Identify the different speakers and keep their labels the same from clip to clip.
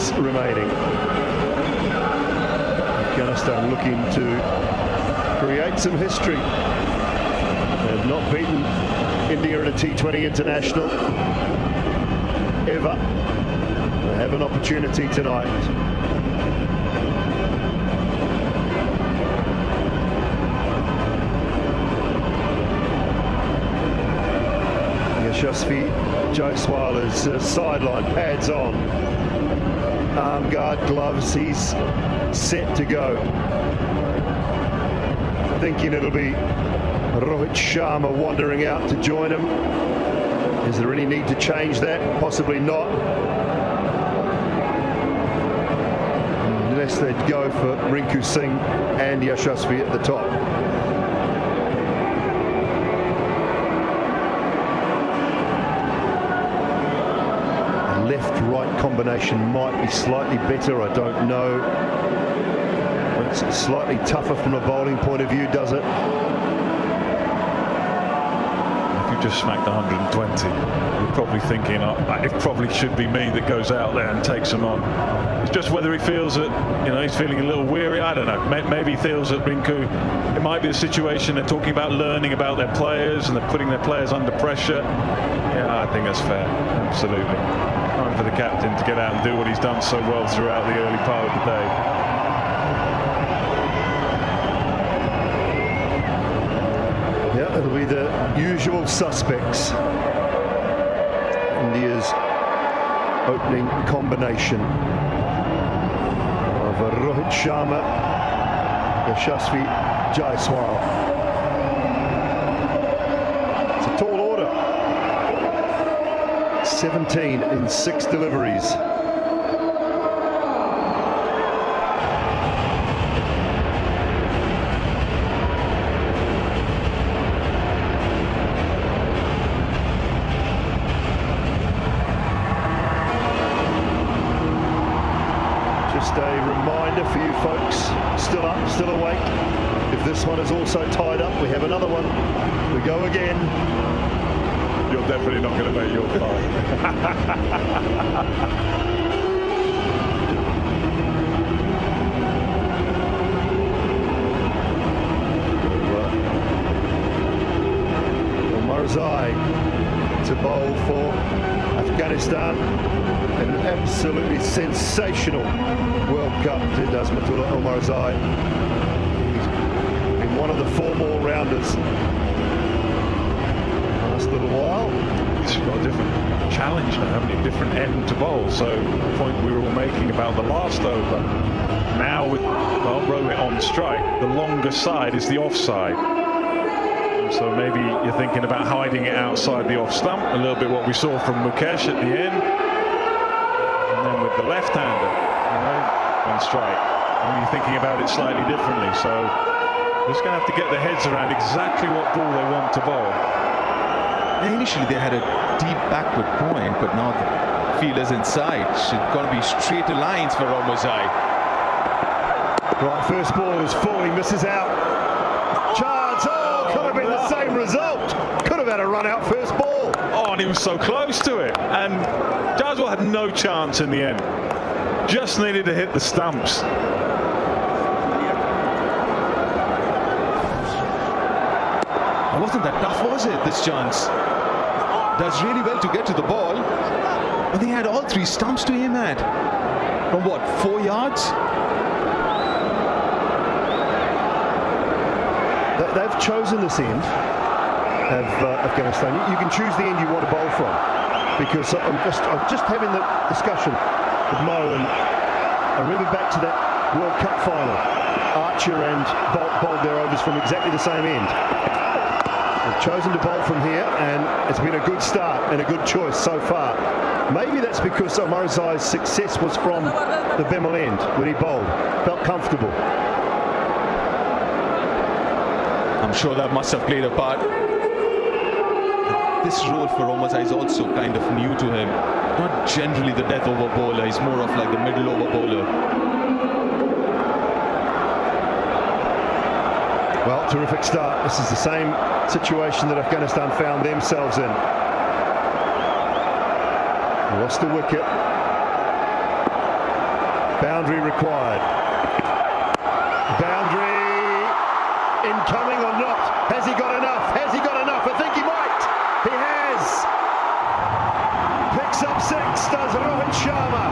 Speaker 1: minutes remaining. Afghanistan looking to create some history. They have not beaten India in a T20 international ever. They have an opportunity tonight. Yashasvi Jaiswal is sideline, pads on, arm guard, gloves, he's set to go. Thinking it'll be Rohit Sharma wandering out to join him. Is there any need to change that? Possibly not. Unless they'd go for Rinku Singh and Yashasvi at the top. Left-right combination might be slightly better, I don't know. It's slightly tougher from a bowling point of view, does it?
Speaker 2: If you just smacked 120, you're probably thinking, oh, it probably should be me that goes out there and takes him on. It's just whether he feels that, he's feeling a little weary, I don't know. Maybe he feels that Rinku, it might be a situation they're talking about learning about their players and they're putting their players under pressure. Yeah, I think that's fair, absolutely. Time for the captain to get out and do what he's done so well throughout the early part of the day.
Speaker 1: Yeah, it'll be the usual suspects. India's opening combination of Rohit Sharma, Yashasvi Jaiswal. It's a tall order. 17 in 6 deliveries. Just a reminder for you folks, still up, still awake. If this one is also tied up, we have another one. We go again.
Speaker 2: You're definitely not going to make your five.
Speaker 1: Omarzai to bowl for Afghanistan. An absolutely sensational World Cup did Azmatullah Omarzai. He's been one of the 4 all-rounders last little while.
Speaker 2: He's got a different challenge now, haven't he? A different end to bowl. So the point we were all making about the last over, now with Rohit on strike, the longer side is the offside. So maybe you're thinking about hiding it outside the off stump, a little bit what we saw from Mukesh at the end. And then with the left-hander, on strike, and you're thinking about it slightly differently. So just going to have to get their heads around exactly what ball they want to bowl.
Speaker 3: Initially they had a deep backward point, but now the fielders inside. It's going to be straighter lines for Omarzai.
Speaker 1: Right, first ball is full, he misses out. Chance, could have been the same result. Could have had a run out first ball.
Speaker 2: Oh, and he was so close to it. And Jaiswal had no chance in the end. Just needed to hit the stumps.
Speaker 3: It wasn't that tough, was it, this chance? Does really well to get to the ball. But they had all 3 stumps to aim at. From what, 4 yards?
Speaker 1: They've chosen this end of Afghanistan. You can choose the end you want to bowl from. Because I'm just having the discussion with Mo, and I remember back to that World Cup final. Archer and Bolt bowled their overs from exactly the same end. They've chosen to bowl from here, and it's been a good start and a good choice so far. Maybe that's because Omarzai's success was from the Bemal end when he bowled. Felt comfortable.
Speaker 3: I'm sure that must have played a part. This role for Omarzai is also kind of new to him. Not generally the death over bowler, he's more of like the middle over bowler.
Speaker 1: Well, terrific start. This is the same situation that Afghanistan found themselves in. Lost the wicket. Boundary required. Boundary incoming or not? Has he got enough? Has he got enough? I think he might. He has. Picks up 6, does Rohit Sharma.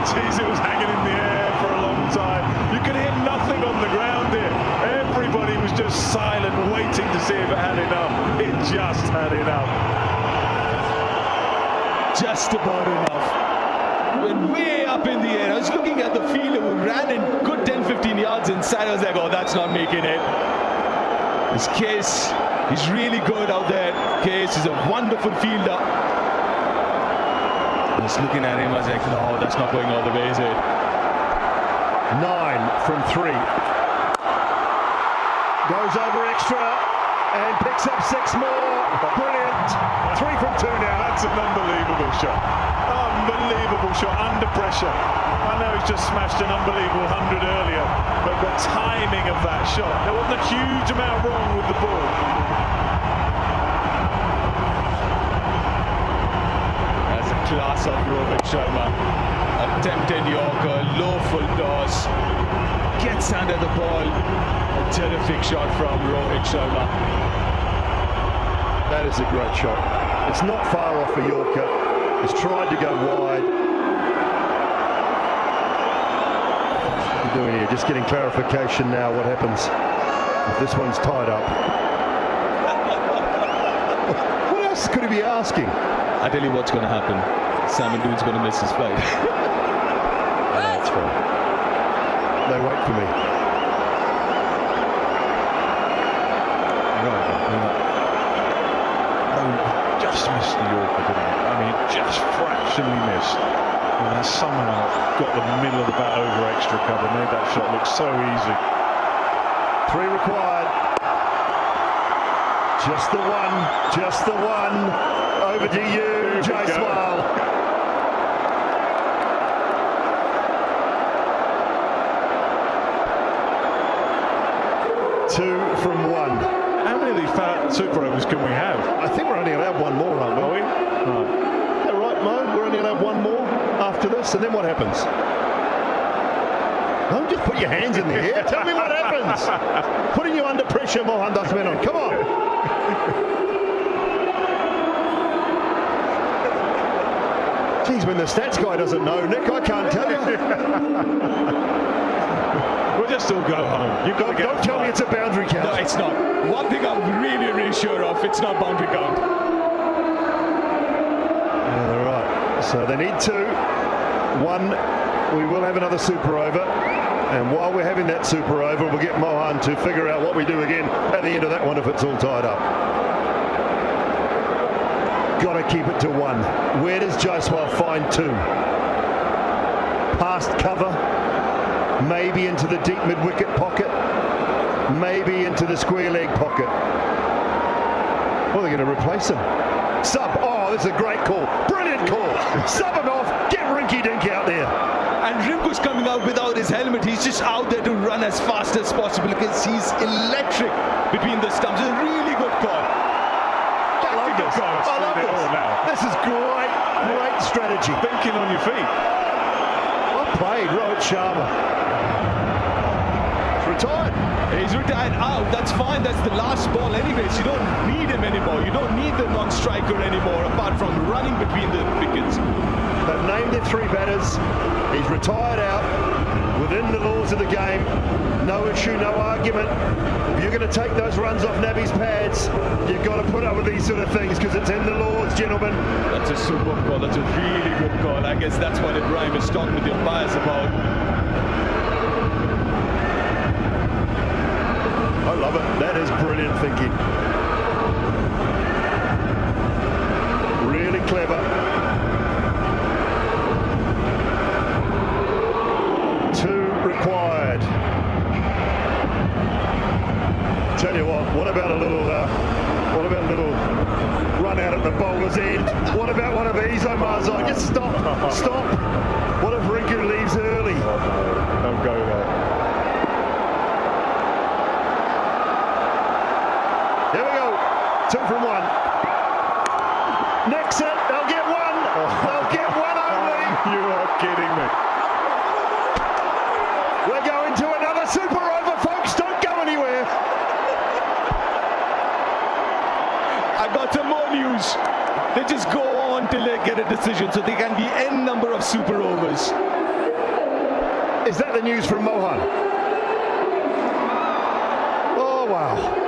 Speaker 2: Jeez, it was hanging in the air for a long time. You could hear nothing on the ground here. Everybody was just silent, waiting to see if it had enough. It just had enough.
Speaker 3: Just about enough. Went way up in the air. I was looking at the fielder who ran in good 10-15 yards inside. I was like, oh, that's not making it. This Case, he's really good out there. Case is a wonderful fielder. Just looking at him, I was like, no, that's not going all the way, is it?
Speaker 1: 9 from 3. Goes over extra and picks up 6 more. Brilliant. 3 from 2 now.
Speaker 2: That's an unbelievable shot. Unbelievable shot under pressure. I know he's just smashed an unbelievable 100 earlier, but the timing of that shot, there wasn't a huge amount wrong with the ball.
Speaker 3: That's a class of Rohit Sharma. Attempted Yorker, low full toss, gets under the ball. A terrific shot from Rohit Sharma.
Speaker 1: That is a great shot. It's not far off for Yorker. He's tried to go wide. What are you doing here? Just getting clarification now what happens if this one's tied up. What else could he be asking?
Speaker 3: I tell you what's going to happen. Simon Dune's going to miss his flight.
Speaker 1: That's fine. They wait for me.
Speaker 2: Just missed the Yorker, didn't he? I mean, just fractionally missed. And then somehow got the middle of the bat over extra cover, made that shot look so easy.
Speaker 1: 3 required. Just the one. Just the one. Over to you, Jaiswal. Two from 1.
Speaker 2: How many of these super overs can we have?
Speaker 1: I think we're only allowed 1 more, aren't we?
Speaker 2: Are we? Right.
Speaker 1: Is that right, Mo? We're only allowed 1 more after this, and then what happens? Don't just put your hands in the air. Tell me what happens. Putting you under pressure, Mohandas Menon. Come on. Geez, when the stats guy doesn't know, Nick, I can't tell you.
Speaker 2: We'll just all go home. You've got to get
Speaker 1: Don't tell me it's a boundary count.
Speaker 3: No, it's not. One thing I'm really, really sure of, it's not boundary count.
Speaker 1: All right. So they need 2. 1, we will have another super over. And while we're having that super over, we'll get Mohan to figure out what we do again at the end of that one if it's all tied up. Got to keep it to 1. Where does Jaiswal find 2? Past cover. Maybe into the deep mid-wicket pocket. Maybe into the square leg pocket. Well, they're going to replace him. Sub. Oh, this is a great call. Brilliant call. Sub him off. Get Rinky Dink out there.
Speaker 3: And Rinku's coming out without his helmet. He's just out there to run as fast as possible because he's electric between the stumps. It's a really good call.
Speaker 1: I love this. I love this. This is great. Great strategy.
Speaker 2: Thinking on your feet.
Speaker 1: Well played, Rohit Sharma. Retired.
Speaker 3: He's retired out. That's fine. That's the last ball anyways. You don't need him anymore. You don't need the non-striker anymore apart from running between the wickets.
Speaker 1: They've named their 3 batters. He's retired out within the laws of the game. No issue, no argument. If you're going to take those runs off Nabi's pads, you've got to put up with these sort of things because it's in the laws, gentlemen.
Speaker 3: That's a super call. That's a really good call. I guess that's what Ibrahim is talking with the umpires about.
Speaker 1: I love it. That is brilliant thinking. Really clever. 2 required. Tell you what about a little run out at the bowler's end? What about one of these, Omar Zai? Just stop. What if Rinku leaves early?
Speaker 2: Don't go there.
Speaker 1: Here we go. 2 from 1. Next set, they'll get 1. They'll get 1 only.
Speaker 2: You are kidding me.
Speaker 3: They just go on till they get a decision, so they can be n number of super overs.
Speaker 1: Is that the news from Mohan? Oh, wow.